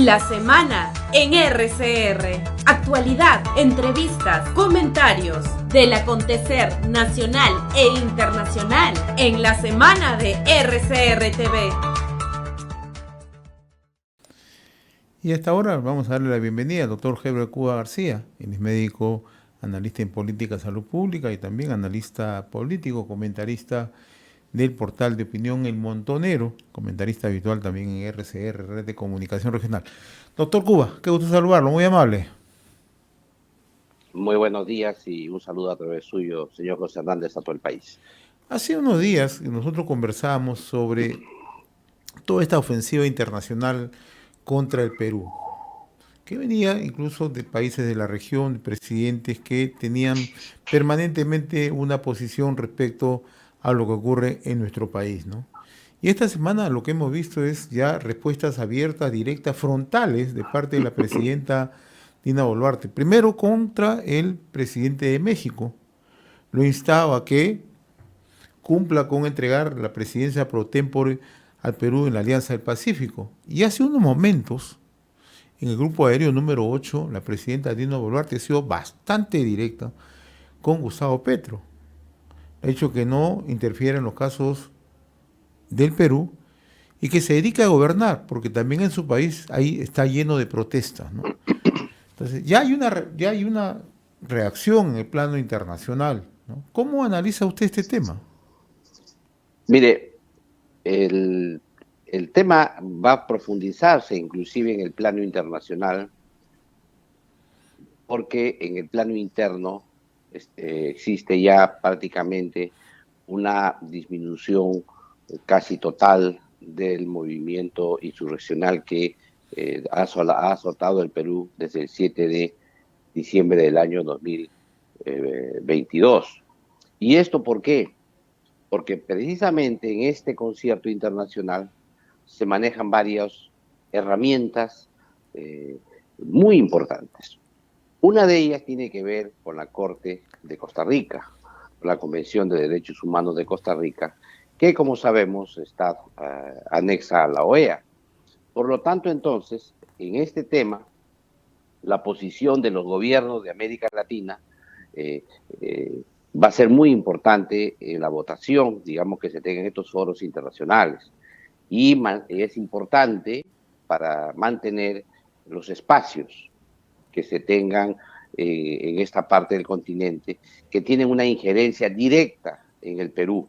La semana en RCR. Actualidad, entrevistas, comentarios del acontecer nacional e internacional en la semana de RCR TV. Y hasta ahora vamos a darle la bienvenida al doctor Heber Cuba García. Él es médico, analista en política, salud pública y también analista político, comentarista del portal de opinión El Montonero, comentarista habitual también en RCR, Red de Comunicación Regional. Doctor Cuba, qué gusto saludarlo, muy amable. Muy buenos días y un saludo a través suyo, señor José Hernández, a todo el país. Hace unos días nosotros conversábamos sobre toda esta ofensiva internacional contra el Perú, que venía incluso de países de la región, de presidentes que tenían permanentemente una posición respecto a lo que ocurre en nuestro país, ¿no? Y esta semana lo que hemos visto es ya respuestas abiertas, directas, frontales de parte de la presidenta Dina Boluarte. Primero contra el presidente de México. Lo instaba a que cumpla con entregar la presidencia pro tempore al Perú en la Alianza del Pacífico. Y hace unos momentos, en el grupo aéreo número 8, la presidenta Dina Boluarte ha sido bastante directa con Gustavo Petro. Ha dicho que no interfiere en los casos del Perú y que se dedica a gobernar, porque también en su país ahí está lleno de protestas, ¿no? Entonces, ya hay una reacción en el plano internacional, ¿no? ¿Cómo analiza usted este tema? Mire, el tema va a profundizarse inclusive en el plano internacional, porque en el plano interno existe ya prácticamente una disminución casi total del movimiento insurreccional que ha azotado el Perú desde el 7 de diciembre del año 2022. ¿Y esto por qué? Porque precisamente en este concierto internacional se manejan varias herramientas muy importantes. Una de ellas tiene que ver con la Corte de Costa Rica, la Convención de Derechos Humanos de Costa Rica, que como sabemos está anexa a la OEA. Por lo tanto, entonces, en este tema, la posición de los gobiernos de América Latina va a ser muy importante en la votación, digamos, que se tenga en estos foros internacionales. Y es importante para mantener los espacios que se tengan en esta parte del continente, que tienen una injerencia directa en el Perú,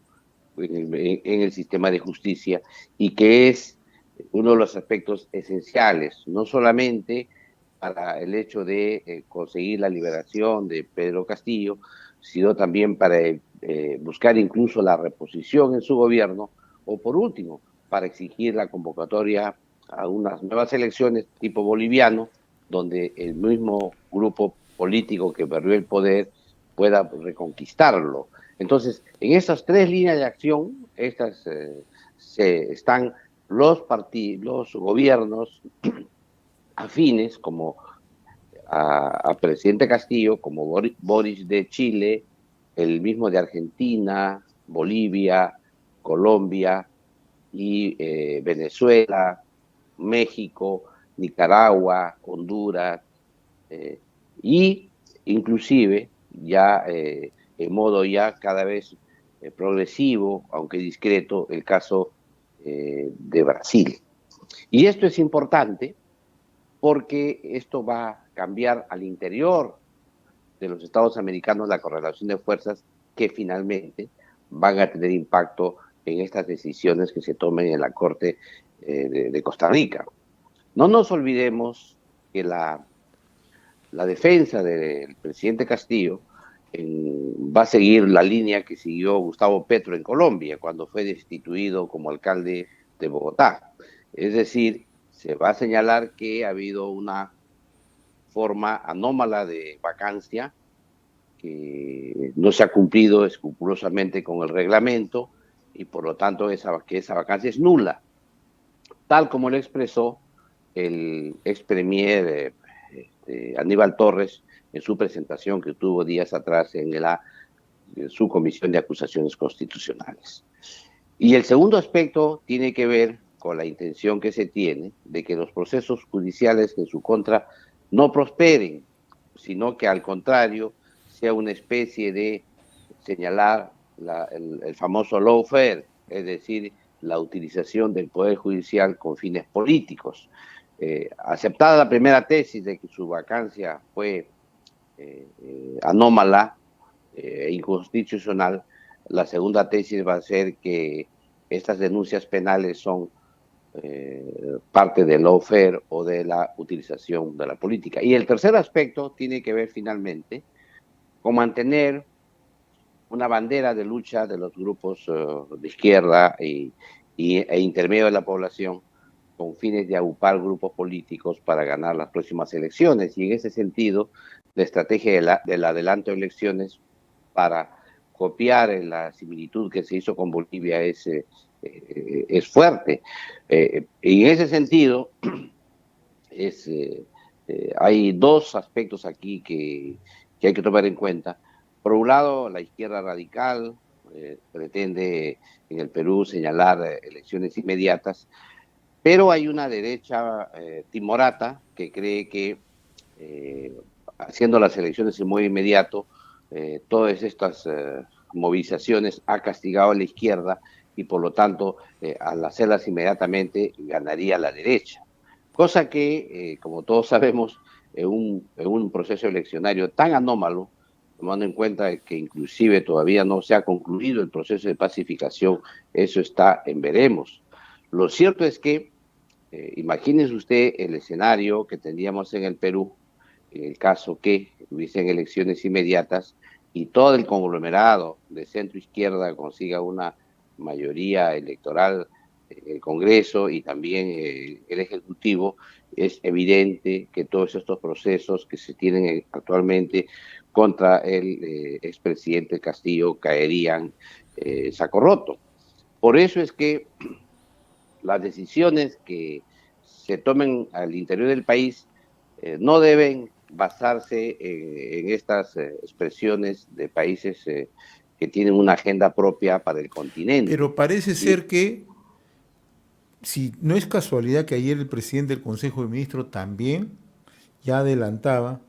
en el sistema de justicia, y que es uno de los aspectos esenciales, no solamente para el hecho de conseguir la liberación de Pedro Castillo, sino también para buscar incluso la reposición en su gobierno, o por último, para exigir la convocatoria a unas nuevas elecciones tipo boliviano, donde el mismo grupo político que perdió el poder pueda reconquistarlo. Entonces, en estas tres líneas de acción, están los gobiernos afines, como a presidente Castillo, como Boris de Chile, el mismo de Argentina, Bolivia, Colombia y Venezuela, México, Nicaragua, Honduras, y inclusive ya en modo ya cada vez progresivo, aunque discreto, el caso de Brasil. Y esto es importante porque esto va a cambiar al interior de los Estados americanos la correlación de fuerzas que finalmente van a tener impacto en estas decisiones que se tomen en la Corte de Costa Rica. No nos olvidemos que la defensa del presidente Castillo va a seguir la línea que siguió Gustavo Petro en Colombia cuando fue destituido como alcalde de Bogotá. Es decir, se va a señalar que ha habido una forma anómala de vacancia, que no se ha cumplido escrupulosamente con el reglamento y por lo tanto que esa vacancia es nula, tal como lo expresó el ex premier Aníbal Torres en su presentación que tuvo días atrás en su comisión de acusaciones constitucionales. Y el segundo aspecto tiene que ver con la intención que se tiene de que los procesos judiciales en su contra no prosperen, sino que al contrario sea una especie de señalar el famoso lawfare, es decir, la utilización del Poder Judicial con fines políticos. Aceptada la primera tesis de que su vacancia fue anómala e inconstitucional, la segunda tesis va a ser que estas denuncias penales son parte del lawfare o de la utilización de la política. Y el tercer aspecto tiene que ver finalmente con mantener una bandera de lucha de los grupos de izquierda e intermedio de la población con fines de agrupar grupos políticos para ganar las próximas elecciones. Y en ese sentido, la estrategia del adelanto de elecciones para copiar en la similitud que se hizo con Bolivia es fuerte. Y en ese sentido, hay dos aspectos aquí que hay que tomar en cuenta. Por un lado, la izquierda radical pretende en el Perú señalar elecciones inmediatas, pero hay una derecha timorata que cree que haciendo las elecciones en modo inmediato, todas estas movilizaciones ha castigado a la izquierda y por lo tanto al hacerlas inmediatamente ganaría la derecha. Cosa que, como todos sabemos, en un proceso eleccionario tan anómalo, tomando en cuenta que inclusive todavía no se ha concluido el proceso de pacificación, eso está en veremos. Lo cierto es que, imagínese usted el escenario que tendríamos en el Perú, en el caso que hubiesen elecciones inmediatas y todo el conglomerado de centro-izquierda consiga una mayoría electoral en el Congreso y también el Ejecutivo, es evidente que todos estos procesos que se tienen actualmente contra el expresidente Castillo caerían saco roto. Por eso es que las decisiones que se tomen al interior del país no deben basarse en estas expresiones de países que tienen una agenda propia para el continente. Pero parece ser que, si no es casualidad que ayer el presidente del Consejo de Ministros también ya adelantaba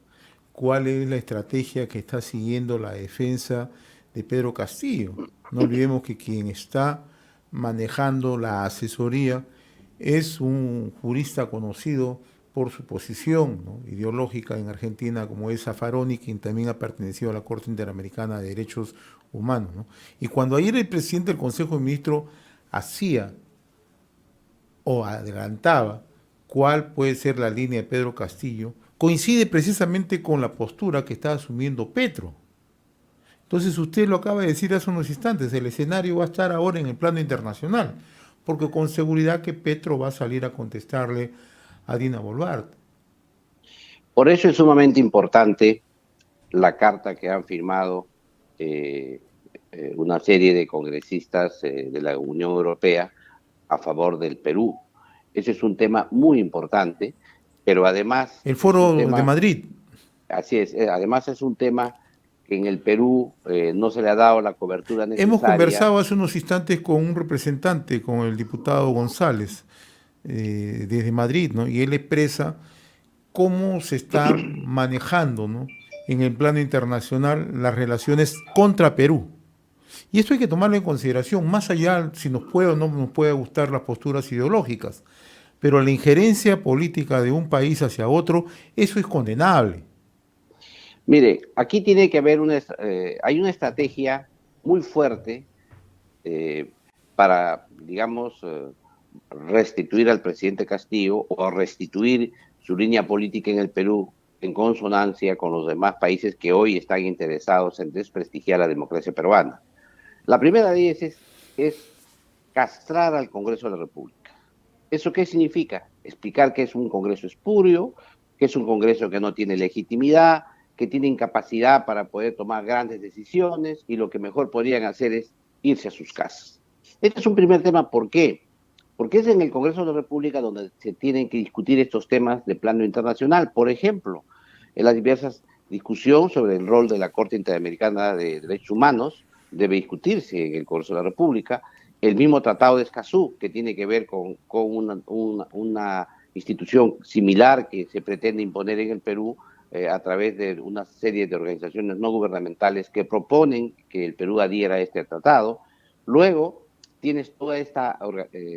cuál es la estrategia que está siguiendo la defensa de Pedro Castillo. No olvidemos que quien está manejando la asesoría es un jurista conocido por su posición, ¿no?, ideológica en Argentina, como es Zaffaroni, quien también ha pertenecido a la Corte Interamericana de Derechos Humanos, ¿no? Y cuando ayer el presidente del Consejo de Ministros hacía o adelantaba cuál puede ser la línea de Pedro Castillo, coincide precisamente con la postura que está asumiendo Petro. Entonces usted lo acaba de decir hace unos instantes, el escenario va a estar ahora en el plano internacional, porque con seguridad que Petro va a salir a contestarle a Dina Boluarte. Por eso es sumamente importante la carta que han firmado una serie de congresistas de la Unión Europea a favor del Perú. Ese es un tema muy importante, pero además... El Foro de Madrid. Así es, además es un tema que en el Perú no se le ha dado la cobertura necesaria. Hemos conversado hace unos instantes con un representante, con el diputado González, desde Madrid, ¿no? Y él expresa cómo se está manejando, ¿no?, en el plano internacional las relaciones contra Perú. Y esto hay que tomarlo en consideración, más allá si nos puede o no nos puede gustar las posturas ideológicas, pero la injerencia política de un país hacia otro, eso es condenable. Mire, aquí tiene que haber hay una estrategia muy fuerte para, digamos, restituir al presidente Castillo o restituir su línea política en el Perú en consonancia con los demás países que hoy están interesados en desprestigiar la democracia peruana. La primera de ellas es castrar al Congreso de la República. ¿Eso qué significa? Explicar que es un Congreso espurio, que es un Congreso que no tiene legitimidad, que tiene incapacidad para poder tomar grandes decisiones y lo que mejor podrían hacer es irse a sus casas. Este es un primer tema. ¿Por qué? Porque es en el Congreso de la República donde se tienen que discutir estos temas de plano internacional. Por ejemplo, en las diversas discusiones sobre el rol de la Corte Interamericana de Derechos Humanos debe discutirse en el Congreso de la República, el mismo Tratado de Escazú, que tiene que ver con una institución similar que se pretende imponer en el Perú a través de una serie de organizaciones no gubernamentales que proponen que el Perú adhiera a este tratado. Luego tienes toda esta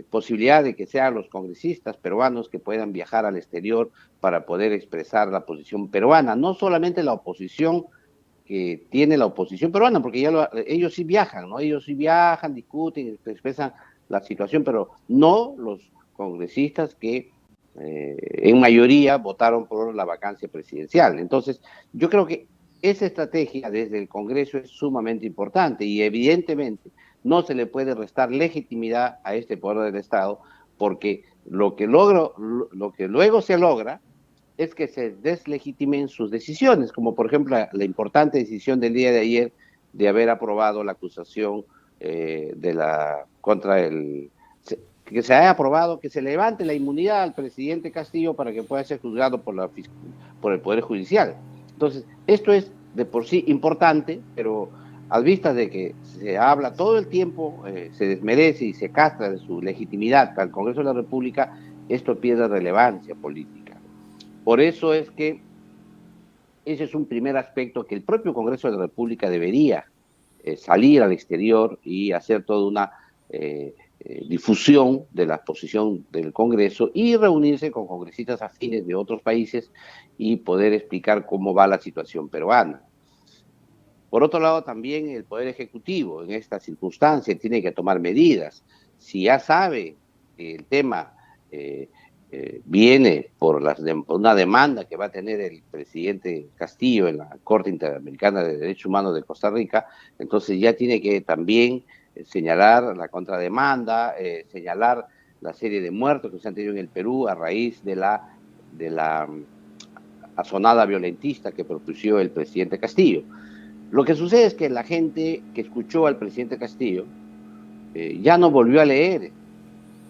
posibilidad de que sean los congresistas peruanos que puedan viajar al exterior para poder expresar la posición peruana, no solamente la oposición que tiene la oposición peruana, porque ellos sí viajan, ¿no? Ellos sí viajan, discuten, expresan la situación, pero no los congresistas que en mayoría votaron por la vacancia presidencial. Entonces, yo creo que esa estrategia desde el Congreso es sumamente importante y evidentemente no se le puede restar legitimidad a este poder del Estado, porque lo que luego se logra es que se deslegitimen sus decisiones, como por ejemplo la importante decisión del día de ayer de haber aprobado la acusación que se haya aprobado que se levante la inmunidad al presidente Castillo para que pueda ser juzgado por el Poder Judicial. Entonces, esto es de por sí importante, pero a vistas de que se habla todo el tiempo, se desmerece y se castra de su legitimidad al Congreso de la República, esto pierde relevancia política. Por eso es que ese es un primer aspecto que el propio Congreso de la República debería salir al exterior y hacer toda una difusión de la posición del Congreso y reunirse con congresistas afines de otros países y poder explicar cómo va la situación peruana. Por otro lado, también el Poder Ejecutivo en esta circunstancia tiene que tomar medidas. Si ya sabe que el tema viene por una demanda que va a tener el presidente Castillo en la Corte Interamericana de Derechos Humanos de Costa Rica, entonces ya tiene que también señalar la contrademanda, señalar la serie de muertos que se han tenido en el Perú a raíz de la asonada violentista que propuso el presidente Castillo. Lo que sucede es que la gente que escuchó al presidente Castillo ya no volvió a leer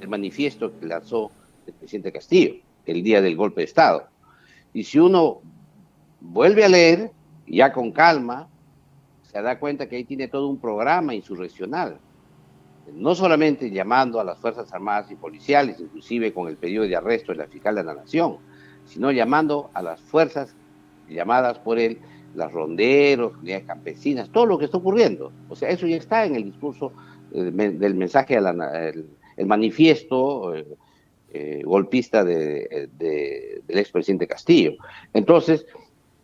el manifiesto que lanzó el presidente Castillo el día del golpe de Estado. Y si uno vuelve a leer, ya con calma, se da cuenta que ahí tiene todo un programa insurreccional, no solamente llamando a las Fuerzas Armadas y Policiales, inclusive con el pedido de arresto de la fiscal de la Nación, sino llamando a las fuerzas llamadas por él, las ronderos, unidades campesinas, todo lo que está ocurriendo. O sea, eso ya está en el discurso del mensaje, el manifiesto golpista del expresidente Castillo. Entonces,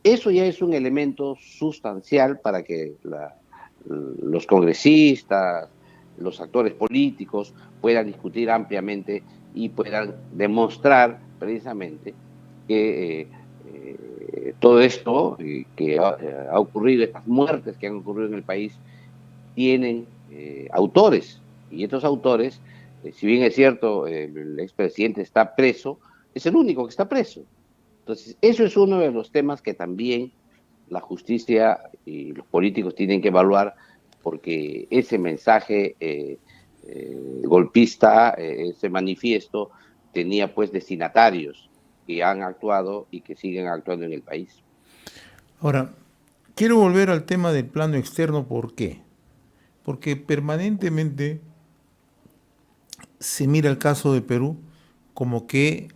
eso ya es un elemento sustancial para que los congresistas, los actores políticos puedan discutir ampliamente y puedan demostrar precisamente que todo esto que ha ocurrido, estas muertes que han ocurrido en el país, tienen autores. Y estos autores, si bien es cierto, el expresidente está preso, es el único que está preso. Entonces, eso es uno de los temas que también la justicia y los políticos tienen que evaluar, porque ese mensaje golpista, ese manifiesto, tenía pues destinatarios que han actuado y que siguen actuando en el país. Ahora, quiero volver al tema del plano externo. ¿Por qué? Porque permanentemente se mira el caso de Perú como que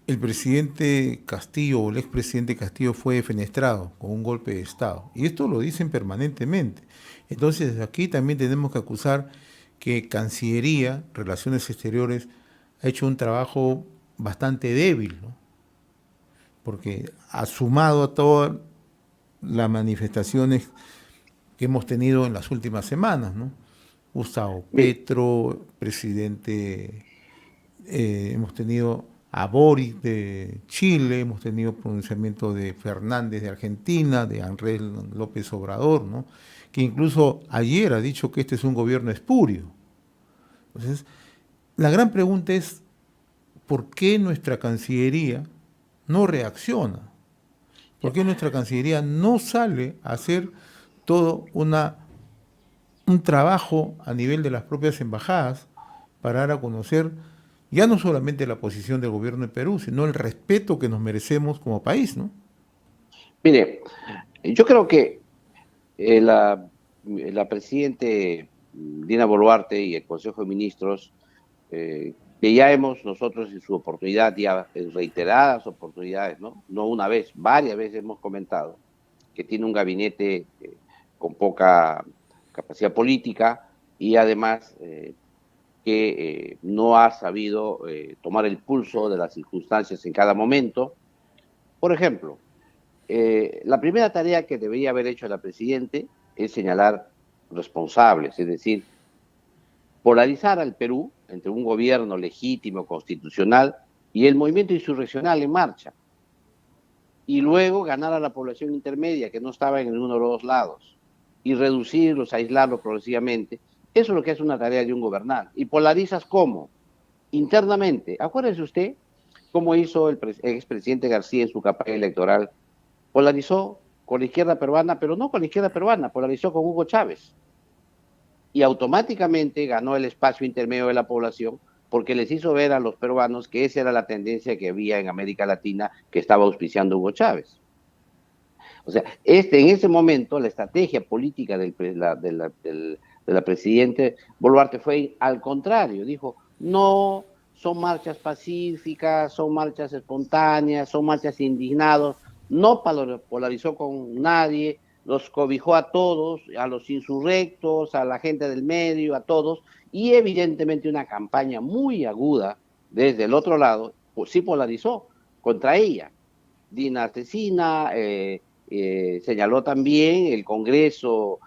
el presidente Castillo o el expresidente Castillo fue defenestrado con un golpe de Estado. Y esto lo dicen permanentemente. Entonces aquí también tenemos que acusar que Cancillería, Relaciones Exteriores, ha hecho un trabajo bastante débil, ¿no? Porque ha sumado a todas las manifestaciones que hemos tenido en las últimas semanas, ¿no? Gustavo Petro, presidente, hemos tenido a Boric de Chile, hemos tenido pronunciamiento de Fernández de Argentina, de Andrés López Obrador, ¿no? Que incluso ayer ha dicho que este es un gobierno espurio. Entonces, la gran pregunta es, ¿por qué nuestra Cancillería no reacciona? ¿Por qué nuestra Cancillería no sale a hacer todo un trabajo a nivel de las propias embajadas para dar a conocer ya no solamente la posición del gobierno de Perú, sino el respeto que nos merecemos como país, ¿no? Mire, yo creo que la presidente Dina Boluarte y el Consejo de Ministros, que ya hemos nosotros en su oportunidad, ya en reiteradas oportunidades, no una vez, varias veces hemos comentado que tiene un gabinete con poca capacidad política y además que no ha sabido tomar el pulso de las circunstancias en cada momento. Por ejemplo, la primera tarea que debería haber hecho la Presidente es señalar responsables, es decir, polarizar al Perú entre un gobierno legítimo, constitucional, y el movimiento insurreccional en marcha, y luego ganar a la población intermedia que no estaba en uno de los dos lados, y reducirlos, aislarlos progresivamente. Eso es lo que es una tarea de un gobernante. ¿Y polarizas cómo? Internamente. Acuérdese usted cómo hizo el expresidente García en su campaña electoral. Polarizó con la izquierda peruana, pero no con la izquierda peruana, polarizó con Hugo Chávez. Y automáticamente ganó el espacio intermedio de la población porque les hizo ver a los peruanos que esa era la tendencia que había en América Latina que estaba auspiciando Hugo Chávez. O sea, en ese momento la estrategia política de la presidente Boluarte fue al contrario, dijo, no, son marchas pacíficas, son marchas espontáneas, son marchas indignados, no polarizó con nadie, los cobijó a todos, a los insurrectos, a la gente del medio, a todos, y evidentemente una campaña muy aguda desde el otro lado, pues sí polarizó contra ella. Dina asesina, señaló también el Congreso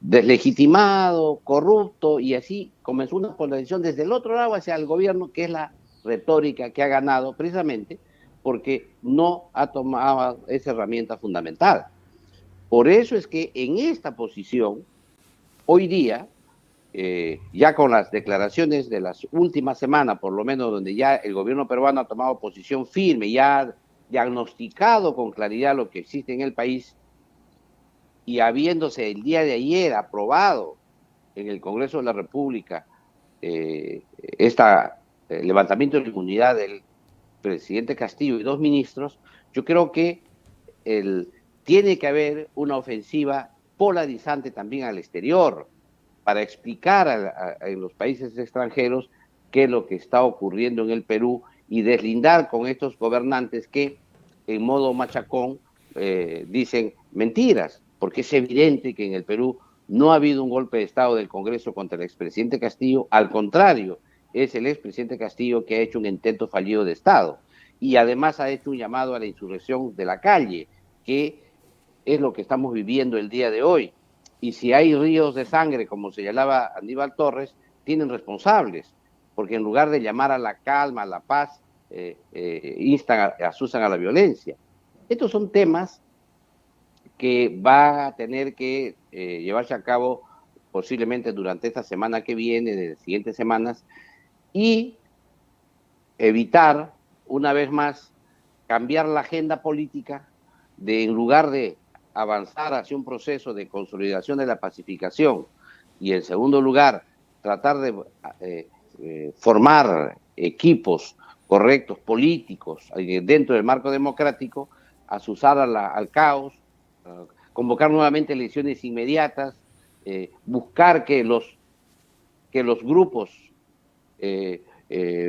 deslegitimado, corrupto, y así comenzó una polarización desde el otro lado hacia el gobierno, que es la retórica que ha ganado precisamente porque no ha tomado esa herramienta fundamental. Por eso es que en esta posición, hoy día, ya con las declaraciones de las últimas semanas, por lo menos donde ya el gobierno peruano ha tomado posición firme, ya ha diagnosticado con claridad lo que existe en el país, y habiéndose el día de ayer aprobado en el Congreso de la República levantamiento de la inmunidad del presidente Castillo y dos ministros, yo creo que tiene que haber una ofensiva polarizante también al exterior para explicar en los países extranjeros qué es lo que está ocurriendo en el Perú y deslindar con estos gobernantes que en modo machacón dicen mentiras, porque es evidente que en el Perú no ha habido un golpe de Estado del Congreso contra el expresidente Castillo, al contrario, es el expresidente Castillo que ha hecho un intento fallido de Estado y además ha hecho un llamado a la insurrección de la calle, que es lo que estamos viviendo el día de hoy. Y si hay ríos de sangre, como señalaba Aníbal Torres, tienen responsables, porque en lugar de llamar a la calma, a la paz, asustan a la violencia. Estos son temas que va a tener que llevarse a cabo posiblemente durante esta semana que viene, de las siguientes semanas, y evitar, una vez más, cambiar la agenda política en lugar de avanzar hacia un proceso de consolidación de la pacificación y, en segundo lugar, tratar de formar equipos correctos, políticos, dentro del marco democrático, asusar al caos, convocar nuevamente elecciones inmediatas, buscar que los grupos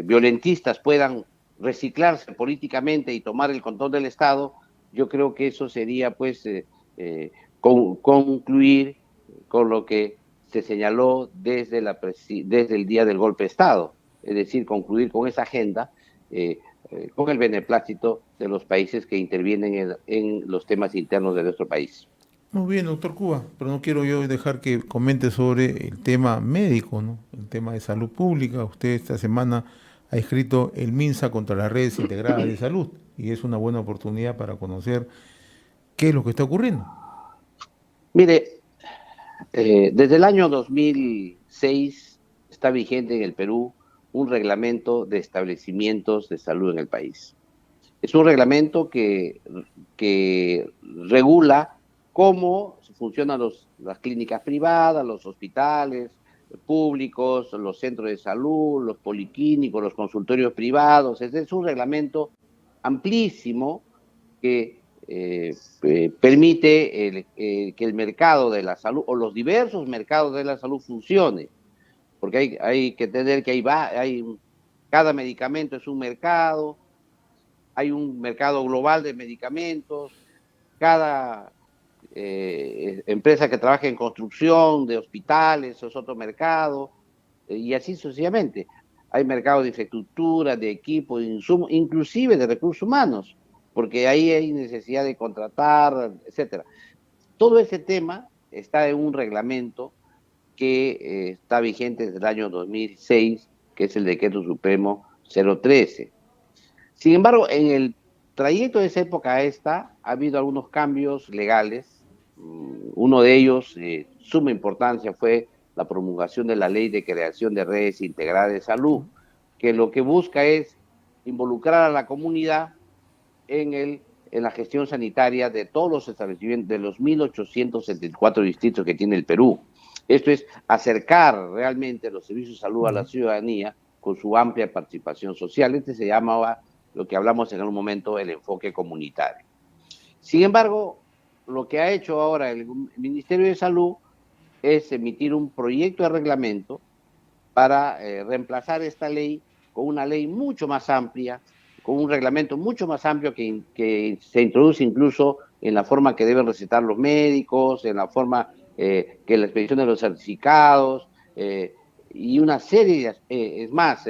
violentistas puedan reciclarse políticamente y tomar el control del Estado. Yo creo que eso sería pues concluir con lo que se señaló desde el día del golpe de Estado, es decir, concluir con esa agenda con el beneplácito de los países que intervienen en los temas internos de nuestro país. Muy bien, doctor Cuba, pero no quiero yo dejar que comente sobre el tema médico, ¿no? El tema de salud pública. Usted esta semana ha escrito el MINSA contra las redes integradas de salud y es una buena oportunidad para conocer qué es lo que está ocurriendo. Mire, desde el año 2006 está vigente en el Perú un reglamento de establecimientos de salud en el país. Es un reglamento que regula cómo funcionan las clínicas privadas, los hospitales públicos, los centros de salud, los policlínicos, los consultorios privados. Es un reglamento amplísimo que permite que el mercado de la salud o los diversos mercados de la salud funcione, porque hay que entender que cada medicamento es un mercado, hay un mercado global de medicamentos, cada empresa que trabaja en construcción de hospitales es otro mercado, y así sucesivamente. Hay mercados de infraestructura, de equipo, de insumos, inclusive de recursos humanos, porque ahí hay necesidad de contratar, etcétera. Todo ese tema está en un reglamento que está vigente desde el año 2006, que es el Decreto Supremo 013. Sin embargo, en el trayecto de esa época a esta, ha habido algunos cambios legales. Uno de ellos, suma importancia, fue la promulgación de la Ley de Creación de Redes Integradas de Salud, que lo que busca es involucrar a la comunidad en la gestión sanitaria de todos los establecimientos, de los 1.874 distritos que tiene el Perú. Esto es acercar realmente los servicios de salud a la ciudadanía con su amplia participación social. Este se llamaba, lo que hablamos en algún momento, el enfoque comunitario. Sin embargo, lo que ha hecho ahora el Ministerio de Salud es emitir un proyecto de reglamento para reemplazar esta ley con una ley mucho más amplia, con un reglamento mucho más amplio que se introduce incluso en la forma que deben recetar los médicos, en la forma que la expedición de los certificados, y una serie de, es más,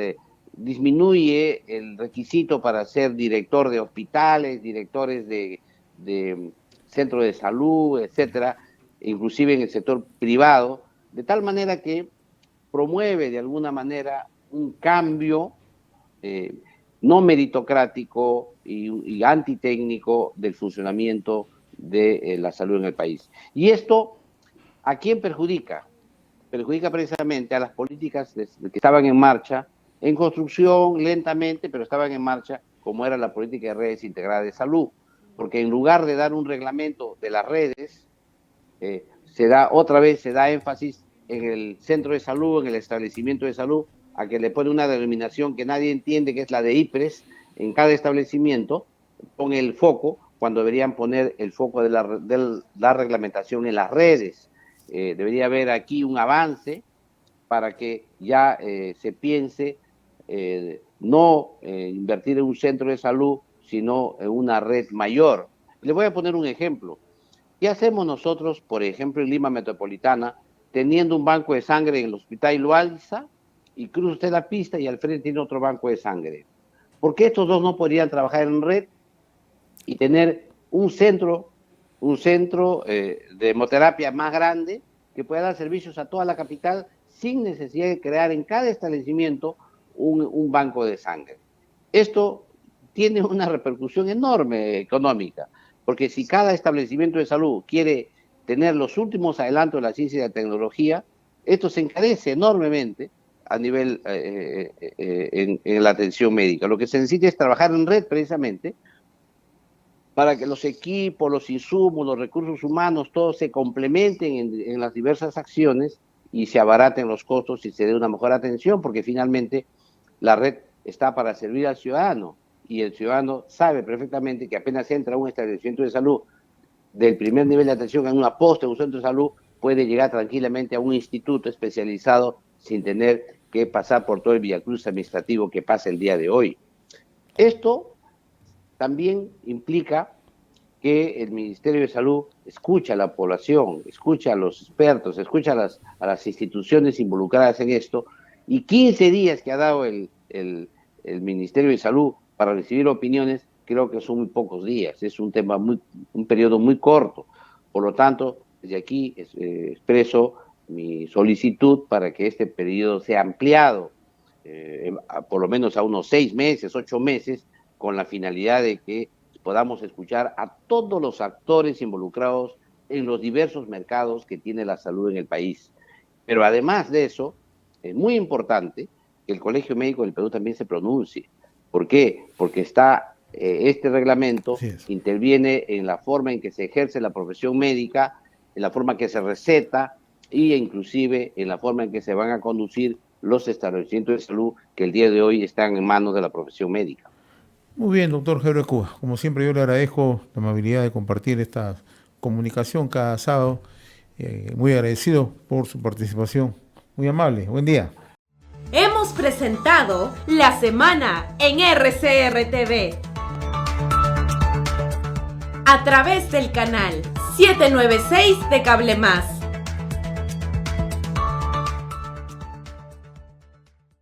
disminuye el requisito para ser director de hospitales, directores de centros de salud, etcétera, inclusive en el sector privado, de tal manera que promueve de alguna manera un cambio no meritocrático y antitécnico del funcionamiento de la salud en el país. Y esto, ¿a quién perjudica? Perjudica precisamente a las políticas que estaban en marcha, en construcción lentamente, pero estaban en marcha, como era la política de redes integradas de salud, porque en lugar de dar un reglamento de las redes, se da énfasis en el centro de salud, en el establecimiento de salud, a que le pone una denominación que nadie entiende, que es la de IPRES, en cada establecimiento, pone el foco, cuando deberían poner el foco de la reglamentación en las redes. Debería haber aquí un avance para que ya se piense no invertir en un centro de salud, sino en una red mayor. Le voy a poner un ejemplo. ¿Qué hacemos nosotros, por ejemplo, en Lima Metropolitana, teniendo un banco de sangre en el Hospital Loaiza y cruza usted la pista y al frente tiene otro banco de sangre? ¿Por qué estos dos no podrían trabajar en red y tener un centro de hemoterapia más grande que pueda dar servicios a toda la capital sin necesidad de crear en cada establecimiento un banco de sangre? Esto tiene una repercusión enorme económica, porque si cada establecimiento de salud quiere tener los últimos adelantos de la ciencia y la tecnología, esto se encarece enormemente a nivel en la atención médica. Lo que se necesita es trabajar en red precisamente para que los equipos, los insumos, los recursos humanos, todos se complementen en las diversas acciones y se abaraten los costos y se dé una mejor atención, porque finalmente la red está para servir al ciudadano y el ciudadano sabe perfectamente que apenas entra a un establecimiento de salud del primer nivel de atención en una posta, en un centro de salud, puede llegar tranquilamente a un instituto especializado sin tener que pasar por todo el villacruz administrativo que pasa el día de hoy. Esto también implica que el Ministerio de Salud escucha a la población, escucha a los expertos, escucha a las instituciones involucradas en esto, y 15 días que ha dado el Ministerio de Salud para recibir opiniones, creo que son muy pocos días, es un periodo muy corto. Por lo tanto, desde aquí expreso mi solicitud para que este periodo sea ampliado, por lo menos a unos 6 meses, 8 meses, con la finalidad de que podamos escuchar a todos los actores involucrados en los diversos mercados que tiene la salud en el país. Pero además de eso, es muy importante que el Colegio Médico del Perú también se pronuncie. ¿Por qué? Porque este reglamento interviene en la forma en que se ejerce la profesión médica, en la forma en que se receta e inclusive en la forma en que se van a conducir los establecimientos de salud que el día de hoy están en manos de la profesión médica. Muy bien, doctor Heber Cuba. Como siempre, yo le agradezco la amabilidad de compartir esta comunicación cada sábado. Muy agradecido por su participación. Muy amable. Buen día. Hemos presentado La Semana en RCR TV a través del canal 796 de Cable Más.